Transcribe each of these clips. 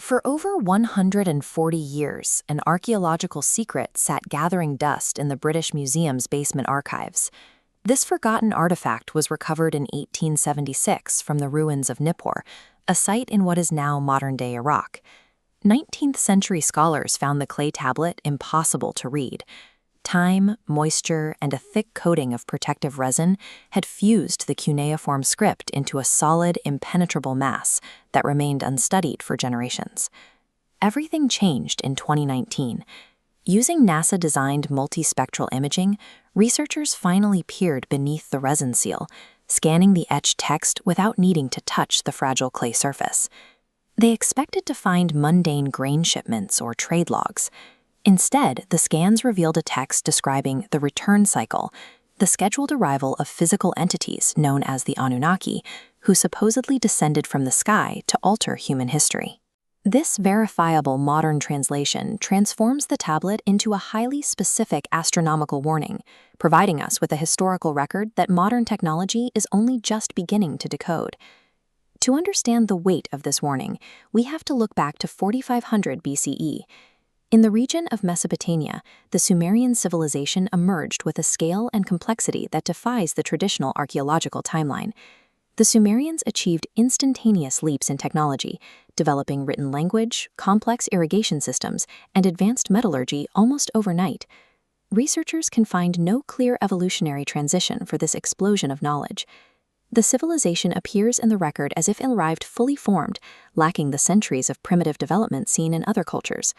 For over 140 years, an archaeological secret sat gathering dust in the British Museum's basement archives. This forgotten artifact was recovered in 1876 from the ruins of Nippur, a site in what is now modern-day Iraq. 19th-century scholars found the clay tablet impossible to read. Time, moisture, and a thick coating of protective resin had fused the cuneiform script into a solid, impenetrable mass that remained unstudied for generations. Everything changed in 2019. Using NASA-designed multispectral imaging, researchers finally peered beneath the resin seal, scanning the etched text without needing to touch the fragile clay surface. They expected to find mundane grain shipments or trade logs. Instead, the scans revealed a text describing the return cycle, the scheduled arrival of physical entities known as the Anunnaki, who supposedly descended from the sky to alter human history. This verifiable modern translation transforms the tablet into a highly specific astronomical warning, providing us with a historical record that modern technology is only just beginning to decode. To understand the weight of this warning, we have to look back to 4500 BCE. In the region of Mesopotamia, the Sumerian civilization emerged with a scale and complexity that defies the traditional archaeological timeline. The Sumerians achieved instantaneous leaps in technology, developing written language, complex irrigation systems, and advanced metallurgy almost overnight. Researchers can find no clear evolutionary transition for this explosion of knowledge. The civilization appears in the record as if it arrived fully formed, lacking the centuries of primitive development seen in other cultures.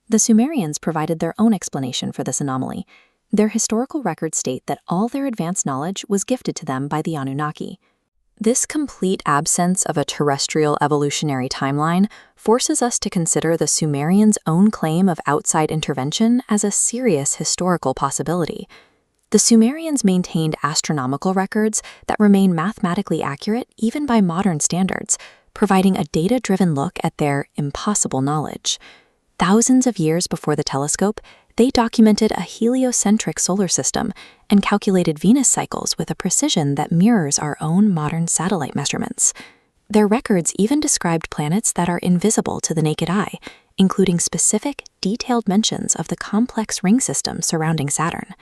The Sumerians provided their own explanation for this anomaly. Their historical records state that all their advanced knowledge was gifted to them by the Anunnaki. This complete absence of a terrestrial evolutionary timeline forces us to consider the Sumerians' own claim of outside intervention as a serious historical possibility. The Sumerians maintained astronomical records that remain mathematically accurate even by modern standards, providing a data-driven look at their impossible knowledge. Thousands of years before the telescope, they documented a heliocentric solar system and calculated Venus cycles with a precision that mirrors our own modern satellite measurements. Their records even described planets that are invisible to the naked eye, including specific, detailed mentions of the complex ring system surrounding Saturn.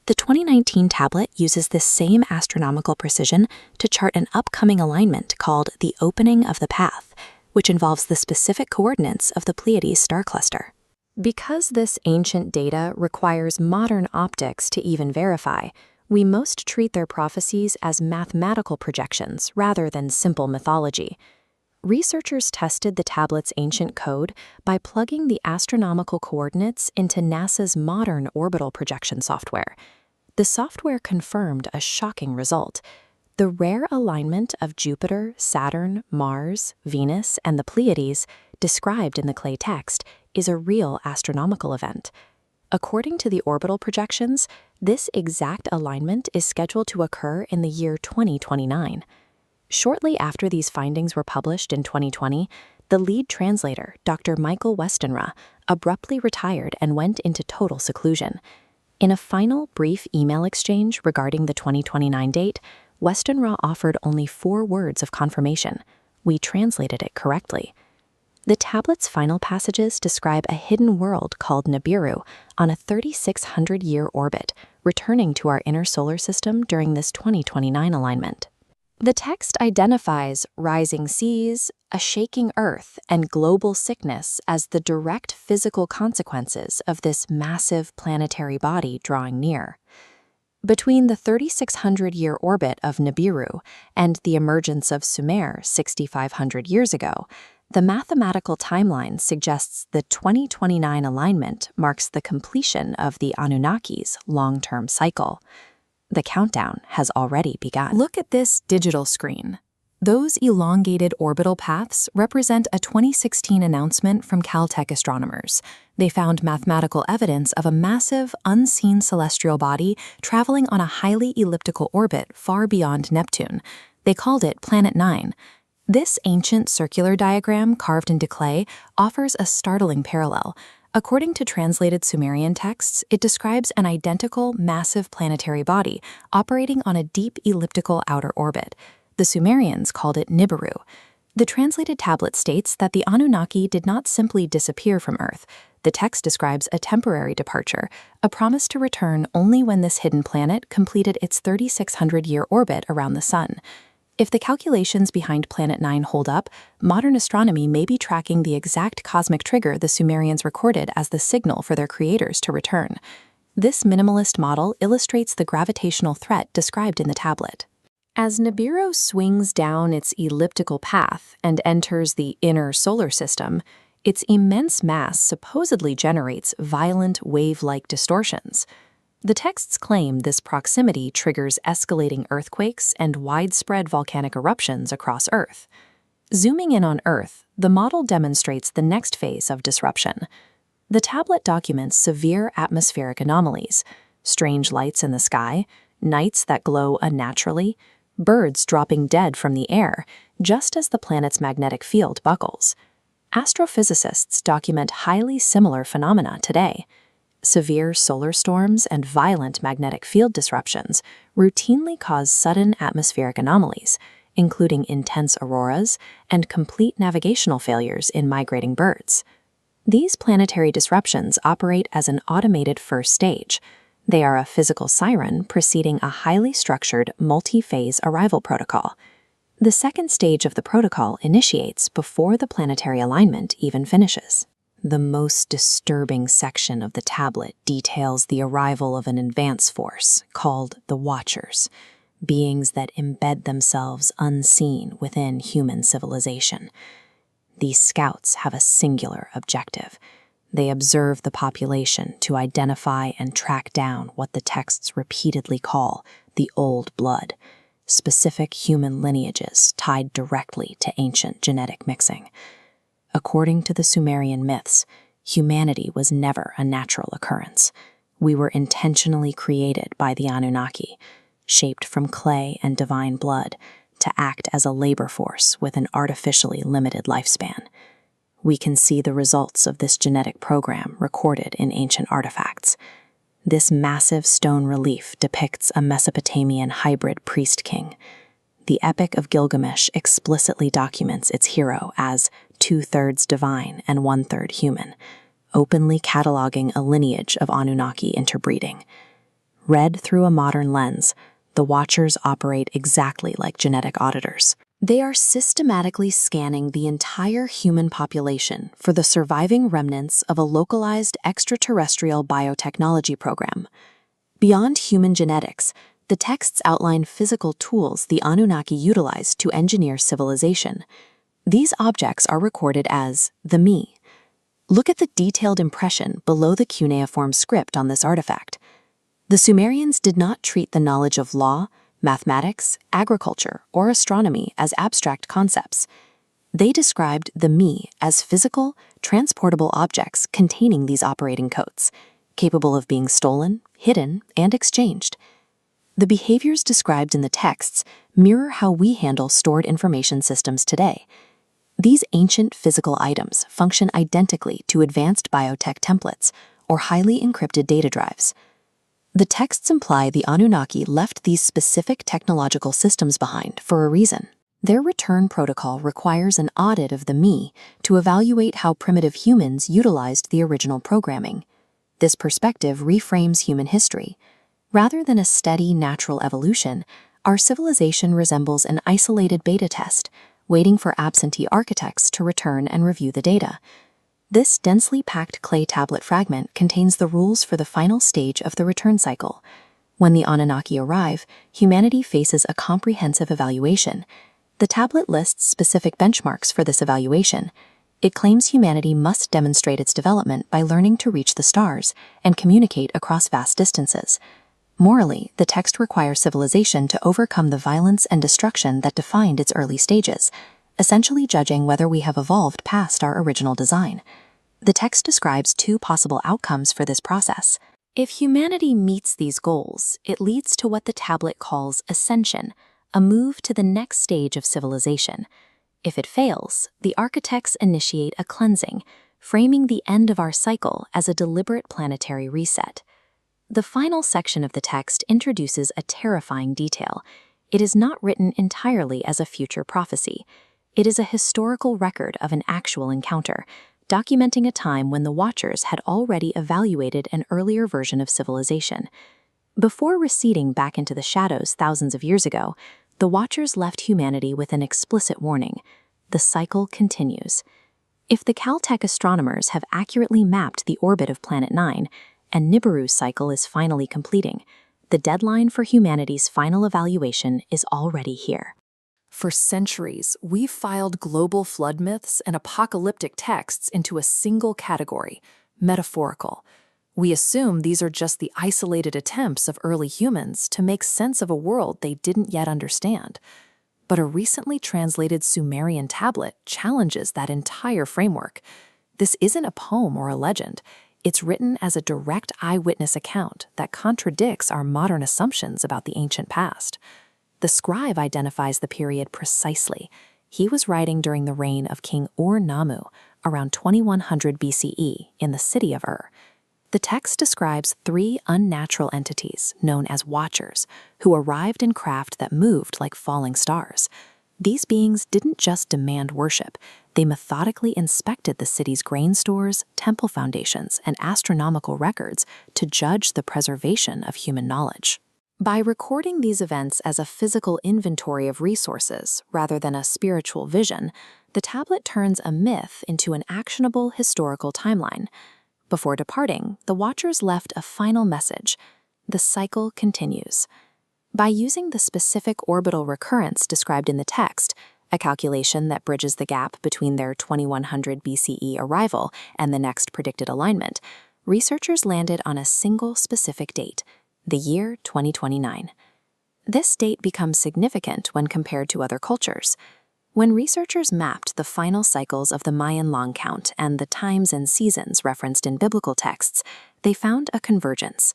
The 2019 tablet uses this same astronomical precision to chart an upcoming alignment called the opening of the path, which involves the specific coordinates of the Pleiades star cluster. Because this ancient data requires modern optics to even verify, we most treat their prophecies as mathematical projections rather than simple mythology. Researchers tested the tablet's ancient code by plugging the astronomical coordinates into NASA's modern orbital projection software. The software confirmed a shocking result. The rare alignment of Jupiter, Saturn, Mars, Venus, and the Pleiades, described in the clay text, is a real astronomical event. According to the orbital projections, this exact alignment is scheduled to occur in the year 2029. Shortly after these findings were published in 2020, the lead translator, Dr. Michael Westenra, abruptly retired and went into total seclusion. In a final brief email exchange regarding the 2029 date, Westenra offered only 4 words of confirmation. We translated it correctly. The tablet's final passages describe a hidden world called Nibiru on a 3,600-year orbit, returning to our inner solar system during this 2029 alignment. The text identifies rising seas, a shaking earth, and global sickness as the direct physical consequences of this massive planetary body drawing near. Between the 3,600-year orbit of Nibiru and the emergence of Sumer 6,500 years ago, the mathematical timeline suggests the 2029 alignment marks the completion of the Anunnaki's long-term cycle. The countdown has already begun. Look at this digital screen. Those elongated orbital paths represent a 2016 announcement from Caltech astronomers. They found mathematical evidence of a massive, unseen celestial body traveling on a highly elliptical orbit far beyond Neptune. They called it Planet 9. This ancient circular diagram carved into clay offers a startling parallel. According to translated Sumerian texts, it describes an identical, massive planetary body operating on a deep elliptical outer orbit. The Sumerians called it Nibiru. The translated tablet states that the Anunnaki did not simply disappear from Earth. The text describes a temporary departure, a promise to return only when this hidden planet completed its 3,600-year orbit around the Sun. If the calculations behind Planet 9 hold up, modern astronomy may be tracking the exact cosmic trigger the Sumerians recorded as the signal for their creators to return. This minimalist model illustrates the gravitational threat described in the tablet. As Nibiru swings down its elliptical path and enters the inner solar system, its immense mass supposedly generates violent wave-like distortions. The texts claim this proximity triggers escalating earthquakes and widespread volcanic eruptions across Earth. Zooming in on Earth, the model demonstrates the next phase of disruption. The tablet documents severe atmospheric anomalies, strange lights in the sky, nights that glow unnaturally, birds dropping dead from the air just as the planet's magnetic field buckles. Astrophysicists document highly similar phenomena today. Severe solar storms and violent magnetic field disruptions routinely cause sudden atmospheric anomalies, including intense auroras and complete navigational failures in migrating birds. These planetary disruptions operate as an automated first stage. They are a physical siren preceding a highly structured, multi-phase arrival protocol. The second stage of the protocol initiates before the planetary alignment even finishes. The most disturbing section of the tablet details the arrival of an advance force called the Watchers, beings that embed themselves unseen within human civilization. These scouts have a singular objective. They observe the population to identify and track down what the texts repeatedly call the old blood, specific human lineages tied directly to ancient genetic mixing. According to the Sumerian myths, humanity was never a natural occurrence. We were intentionally created by the Anunnaki, shaped from clay and divine blood, to act as a labor force with an artificially limited lifespan. We can see the results of this genetic program recorded in ancient artifacts. This massive stone relief depicts a Mesopotamian hybrid priest-king. The Epic of Gilgamesh explicitly documents its hero as 2/3 divine and 1/3 human, openly cataloging a lineage of Anunnaki interbreeding. Read through a modern lens, the Watchers operate exactly like genetic auditors. They are systematically scanning the entire human population for the surviving remnants of a localized extraterrestrial biotechnology program. Beyond human genetics, the texts outline physical tools the Anunnaki utilized to engineer civilization. These objects are recorded as the Me. Look at the detailed impression below the cuneiform script on this artifact. The Sumerians did not treat the knowledge of law, mathematics, agriculture, or astronomy as abstract concepts. They described the Me as physical, transportable objects containing these operating codes, capable of being stolen, hidden, and exchanged. The behaviors described in the texts mirror how we handle stored information systems today. These ancient physical items function identically to advanced biotech templates or highly encrypted data drives. The texts imply the Anunnaki left these specific technological systems behind for a reason. Their return protocol requires an audit of the Me to evaluate how primitive humans utilized the original programming. This perspective reframes human history. Rather than a steady natural evolution, our civilization resembles an isolated beta test, waiting for absentee architects to return and review the data. This densely packed clay tablet fragment contains the rules for the final stage of the return cycle. When the Anunnaki arrive, humanity faces a comprehensive evaluation. The tablet lists specific benchmarks for this evaluation. It claims humanity must demonstrate its development by learning to reach the stars and communicate across vast distances. Morally, the text requires civilization to overcome the violence and destruction that defined its early stages, essentially judging whether we have evolved past our original design. The text describes two possible outcomes for this process. If humanity meets these goals, it leads to what the tablet calls ascension, a move to the next stage of civilization. If it fails, the architects initiate a cleansing, framing the end of our cycle as a deliberate planetary reset. The final section of the text introduces a terrifying detail. It is not written entirely as a future prophecy. It is a historical record of an actual encounter, documenting a time when the Watchers had already evaluated an earlier version of civilization. Before receding back into the shadows thousands of years ago, the Watchers left humanity with an explicit warning: the cycle continues. If the Caltech astronomers have accurately mapped the orbit of Planet 9, and Nibiru's cycle is finally completing, the deadline for humanity's final evaluation is already here. For centuries, we've filed global flood myths and apocalyptic texts into a single category: metaphorical. We assume these are just the isolated attempts of early humans to make sense of a world they didn't yet understand. But a recently translated Sumerian tablet challenges that entire framework. This isn't a poem or a legend. It's written as a direct eyewitness account that contradicts our modern assumptions about the ancient past. The scribe identifies the period precisely. He was writing during the reign of King Ur-Nammu, around 2100 BCE, in the city of Ur. The text describes 3 unnatural entities, known as Watchers, who arrived in craft that moved like falling stars. These beings didn't just demand worship, they methodically inspected the city's grain stores, temple foundations, and astronomical records to judge the preservation of human knowledge. By recording these events as a physical inventory of resources rather than a spiritual vision, the tablet turns a myth into an actionable historical timeline. Before departing, the Watchers left a final message: the cycle continues. By using the specific orbital recurrence described in the text, a calculation that bridges the gap between their 2100 BCE arrival and the next predicted alignment, researchers landed on a single specific date: the year 2029. This date becomes significant when compared to other cultures. When researchers mapped the final cycles of the Mayan long count and the times and seasons referenced in biblical texts, they found a convergence.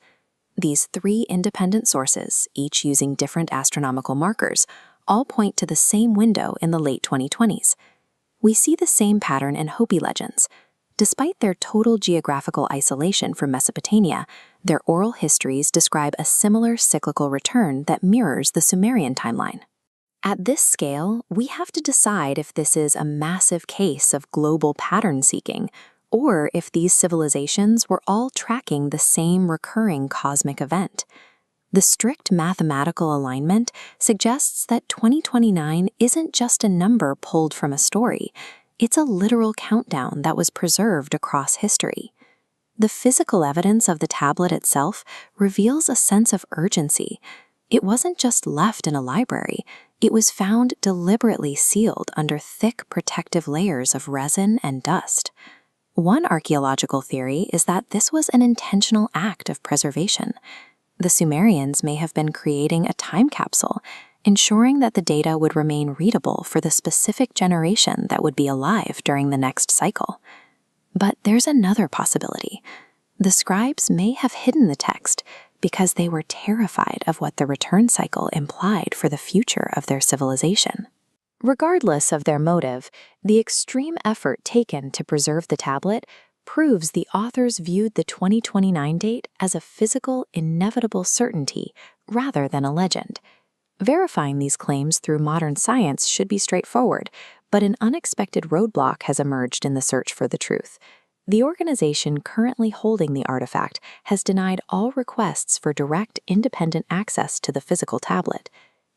These 3 independent sources, each using different astronomical markers, all point to the same window in the late 2020s. We see the same pattern in Hopi legends. Despite their total geographical isolation from Mesopotamia, their oral histories describe a similar cyclical return that mirrors the Sumerian timeline. At this scale, we have to decide if this is a massive case of global pattern seeking, or if these civilizations were all tracking the same recurring cosmic event. The strict mathematical alignment suggests that 2029 isn't just a number pulled from a story. It's a literal countdown that was preserved across history. The physical evidence of the tablet itself reveals a sense of urgency. It wasn't just left in a library. It was found deliberately sealed under thick protective layers of resin and dust. One archaeological theory is that this was an intentional act of preservation. The Sumerians may have been creating a time capsule, ensuring that the data would remain readable for the specific generation that would be alive during the next cycle. But there's another possibility. The scribes may have hidden the text because they were terrified of what the return cycle implied for the future of their civilization. Regardless of their motive, the extreme effort taken to preserve the tablet proves the authors viewed the 2029 date as a physical, inevitable certainty rather than a legend. Verifying these claims through modern science should be straightforward, but an unexpected roadblock has emerged in the search for the truth. The organization currently holding the artifact has denied all requests for direct, independent access to the physical tablet.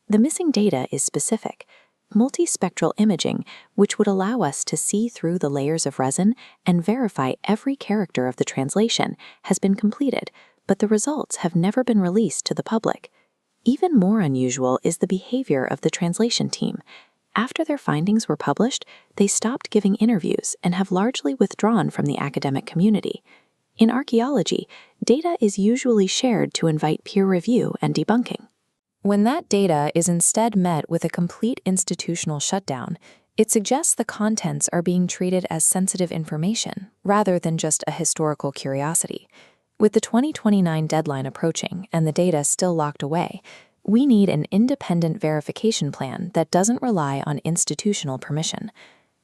The missing data is specific: multispectral imaging, which would allow us to see through the layers of resin and verify every character of the translation, has been completed, but the results have never been released to the public. Even more unusual is the behavior of the translation team. After their findings were published, they stopped giving interviews and have largely withdrawn from the academic community. In archaeology, data is usually shared to invite peer review and debunking. When that data is instead met with a complete institutional shutdown, it suggests the contents are being treated as sensitive information rather than just a historical curiosity. With the 2029 deadline approaching and the data still locked away, we need an independent verification plan that doesn't rely on institutional permission.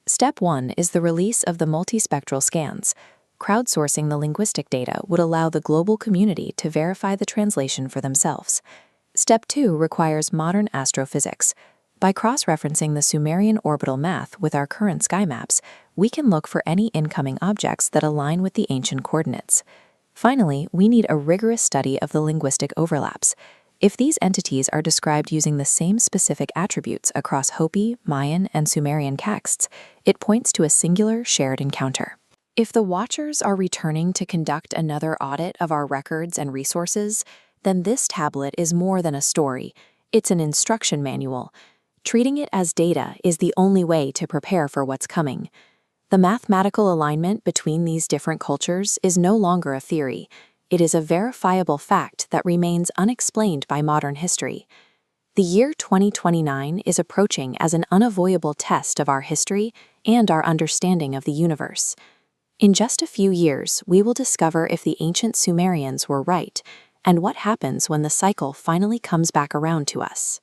Step 1 is the release of the multispectral scans. Crowdsourcing the linguistic data would allow the global community to verify the translation for themselves. Step 2 requires modern astrophysics. By cross-referencing the Sumerian orbital math with our current sky maps, we can look for any incoming objects that align with the ancient coordinates. Finally, we need a rigorous study of the linguistic overlaps. If these entities are described using the same specific attributes across Hopi, Mayan, and Sumerian texts, it points to a singular shared encounter. If the Watchers are returning to conduct another audit of our records and resources, then this tablet is more than a story. It's an instruction manual. Treating it as data is the only way to prepare for what's coming. The mathematical alignment between these different cultures is no longer a theory. It is a verifiable fact that remains unexplained by modern history. The year 2029 is approaching as an unavoidable test of our history and our understanding of the universe. In just a few years, we will discover if the ancient Sumerians were right and what happens when the cycle finally comes back around to us.